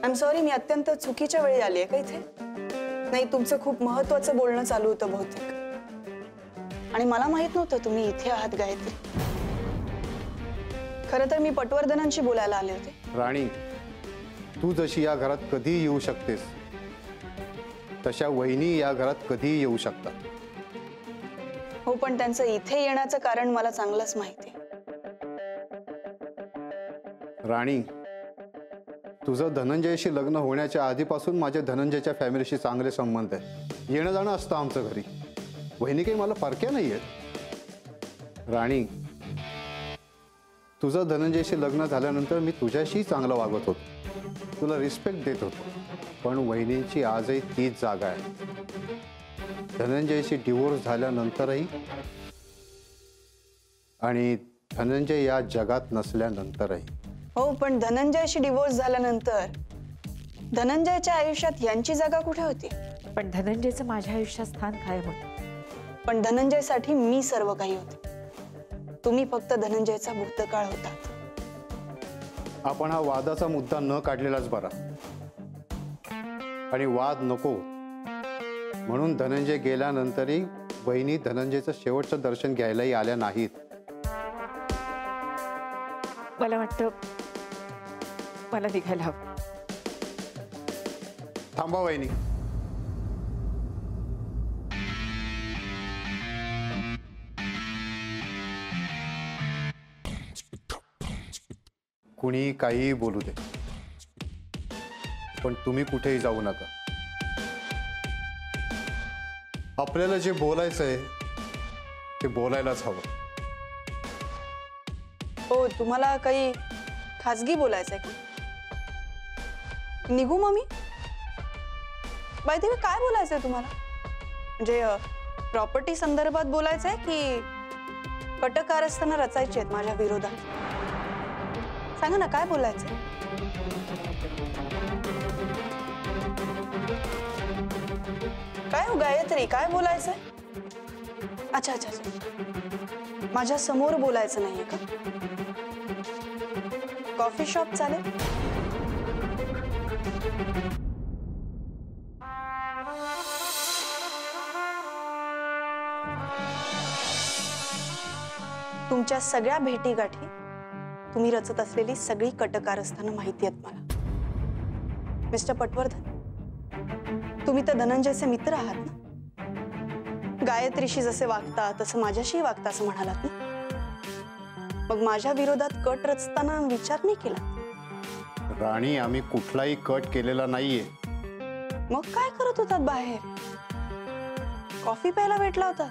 I am sorry, मी अत्यंत चुकीच्या वेळी आली आहे का इथे? नाही, तुमचं खूप महत्त्वाचं बोलणं चालू होतं बहुतेक, आणि मला माहित नव्हतं तुम्ही इथे आहात गायत्री. खरं तर मी पटवर्धनांशी बोलायला आले होते. राणी, तू जशी या घरात कधी येऊ शकतेस तशा वहिनी या घरात कधी येऊ शकतात. हो, पण त्यांचं इथे येण्याचं कारण मला चांगलंच माहिती. राणी, तुझं धनंजयशी लग्न होण्याच्या आधीपासून माझ्या धनंजयच्या फॅमिलीशी चांगले संबंध आहेत. येणं जाणं असतं आमचं घरी. वहिनी काही मला फारक्या नाही आहेत. राणी, तुझं धनंजयशी लग्न झाल्यानंतर मी तुझ्याशी चांगलं वागत होतो, तुला रिस्पेक्ट देत होतो. पण वहिनींची आजही तीच जागा आहे. धनंजयशी डिवोर्स झाल्यानंतरही आणि धनंजय या जगात नसल्यानंतरही. हो, पण धनंजयशी डिवोर्स झाल्यानंतर धनंजयच्या आयुष्यात यांची जागा कुठे होती? पण धनंजयचं माझ्या आयुष्यात स्थान कायम होतं. पण धनंजयसाठी मी सर्व काही होते. तुम्ही फक्त धनंजयचा भूतकाळ होतात. आपण हा वादाचा मुद्दा न काढलेलाच बरा, आणि वाद नको म्हणून धनंजय गेल्यानंतरही वहिनी धनंजयचं शेवटचं दर्शन घ्यायलाही आल्या नाहीत. मला वाटतं मला निघायला हवं. थांबा वहिनी. कुणी काहीही बोलू दे, पण तुम्ही कुठेही जाऊ नका. आपल्याला जे बोलायचंय ते बोलायलाच हवं. हो, तुम्हाला काही खाजगी बोलायचंय का? निघू मग मी? बाय द वे, काय बोलायचंय तुम्हाला? म्हणजे प्रॉपर्टी संदर्भात बोलायचंय की कटकारस्थानं रचायची आहेत माझ्या विरोधात? सांगा ना, काय बोलायचंय? काय हो गायत्री, काय बोलायचंय? अच्छा अच्छा अच्छा, माझ्या समोर बोलायचं नाहीये का? कॉफी शॉप चालेल? तुमच्या सगळ्या भेटीगाठी, तुम्ही रचत असलेली सगळी कटकारस्थानं माहिती आहेत मला. मिस्टर पटवर्धन, तुम्ही तर धनंजयचे मित्र आहात ना? गायत्रीशी जसे वागता तसं माझ्याशी वागता असं म्हणालात ना? मग माझ्या विरोधात कट रचताना विचार नाही केला? राणी, आम्ही कुठलाही कट केलेला नाहीये. मग काय करत होतात बाहेर? कॉफी प्यायला भेटला होता?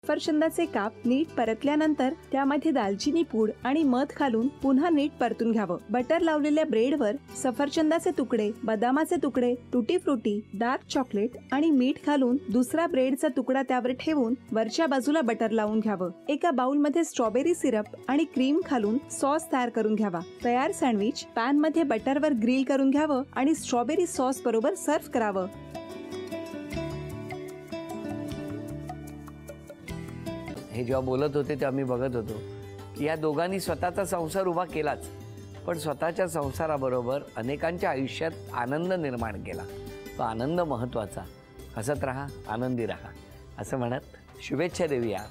सफरचंदाचे काप नीट परतल्यानंतर त्यामध्ये दालचिनी पूड आणि मध घालून पुन्हा नीट परतून घ्यावं. बटर लावलेल्या ब्रेडवर सफरचंदाचे तुकडे, बदामाचे तुकडे, टुटी फ्रुटी, डार्क चॉकलेट आणि मीठ घालून दुसरा ब्रेडचा तुकडा त्यावर ठेवून वरच्या बाजूला बटर लावून घ्यावं. एका बाउलमध्ये स्ट्रॉबेरी सिरप आणि क्रीम घालून सॉस तयार करून घ्यावा. तयार सँडविच पॅन मध्ये बटरवर ग्रिल करून घ्यावं आणि स्ट्रॉबेरी सॉस बरोबर सर्व्ह करावं. हे जेव्हा बोलत होते तेव्हा मी बघत होतो की या दोघांनी स्वतःचा संसार उभा केलाच, पण स्वतःच्या संसाराबरोबर अनेकांच्या आयुष्यात आनंद निर्माण केला. तो आनंद महत्त्वाचा. हसत राहा, आनंदी राहा असं म्हणत शुभेच्छा देऊया.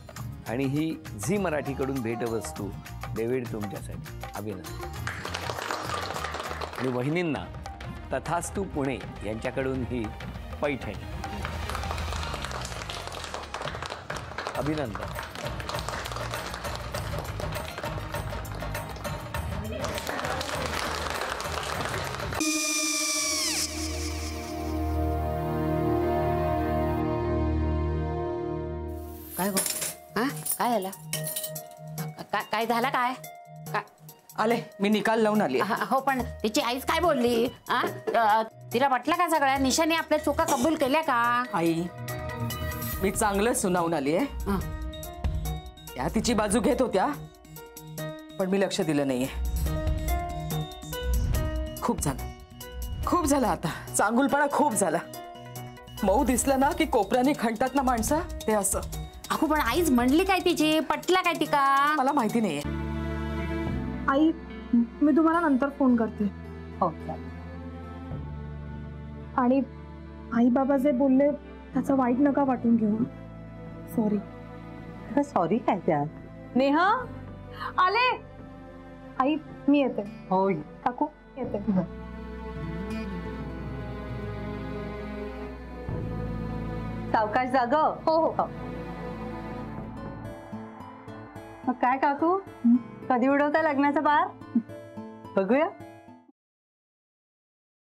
आणि ही झी मराठीकडून भेटवस्तू डेव्हिड तुमच्यासाठी. अभिनंदन. आणि वहिनींना तथास्तू पुणे यांच्याकडून ही पैठणी. अभिनंदन. काय गो? हा, काय झालं? काय झालं? काय आले, मी निकाल लावून आली. हो, पण तिची आईच काय बोलली? तिला वाटलं का सगळ्या निशाने आपल्या चुका कबूल केल्या का? आई, मी चांगलं सुनावून आली आहे. त्या तिची बाजू घेत होत्या, पण मी लक्ष दिलं नाहीये. खूप झालं आता. चांगुलपणा खूप झाला. मऊ दिसलं ना की कोपऱ्याने खणतात ना माणसं, ते असं. अगो, पण आईच म्हणली काय तिची? पटला काय तिका? मला माहिती नाहीये. आई मी तुम्हाला नंतर फोन करते. हो चालेल. आणि आई बाबा जे बोलले त्याचं वाईट नका वाटून घेऊ. सॉरी. सॉरी काय त्यात? नेहा आले. आई मी येते. हो काकू येते. सावकाश जाग. हो हो. मग काय काकू, कधी उडवता लग्नाचा बार? बघूया.